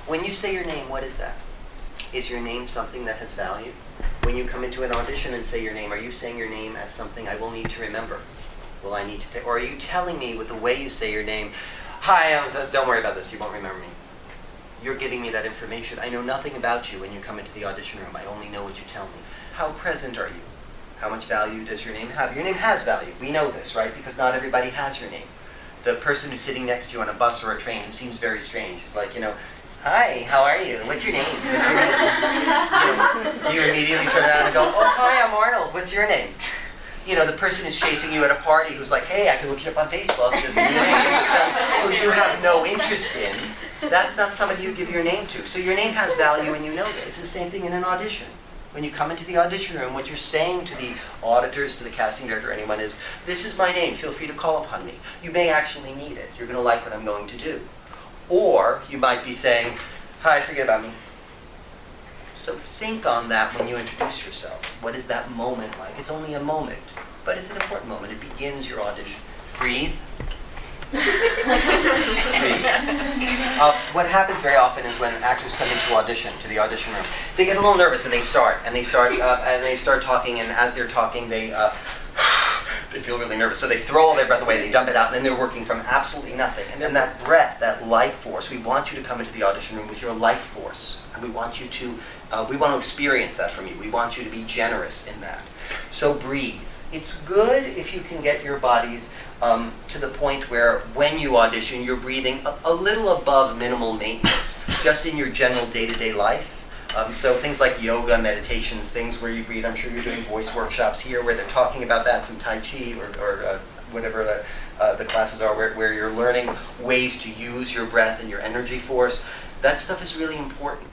When you say your name, what is that? Is your name something that has value? When you come into an audition and say your name, are you saying your name as something I will need to remember? Will I need to or are you telling me with the way you say your name, hi, don't worry about this, you won't remember me. You're giving me that information. I know nothing about you when you come into the audition room. I only know what you tell me. How present are you? How much value does your name have? Your name has value. We know this, right? Because not everybody has your name. The person who's sitting next to you on a bus or a train who seems very strange is like, hi, how are you? What's your name? What's your name? You immediately turn around and go, oh, hi, I'm Arnold. What's your name? The person who's chasing you at a party who's like, hey, I can look you up on Facebook. Doesn't mean anything. Who you have no interest in. That's not somebody you give your name to. So your name has value and you know that. It's the same thing in an audition. When you come into the audition room, what you're saying to the auditors, to the casting director, anyone is, this is my name. Feel free to call upon me. You may actually need it. You're going to like what I'm going to do. Or you might be saying, hi, forget about me. So think on that when you introduce yourself. What is that moment like? It's only a moment, but it's an important moment. It begins your audition. Breathe. Breathe. What happens very often is when actors come into audition, to the audition room, they get a little nervous and they start talking, and as they're talking, they feel really nervous. So they throw all their breath away, they dump it out, and then they're working from absolutely nothing. And then that breath, that life force, we want you to come into the audition room with your life force. And we want you to, we want to experience that from you. We want you to be generous in that. So breathe. It's good if you can get your bodies to the point where when you audition, you're breathing a little above minimal maintenance, just in your general day-to-day life. So things like yoga, meditations, things where you breathe. I'm sure you're doing voice workshops here where they're talking about that, some Tai Chi or whatever the classes are where you're learning ways to use your breath and your energy force. That stuff is really important.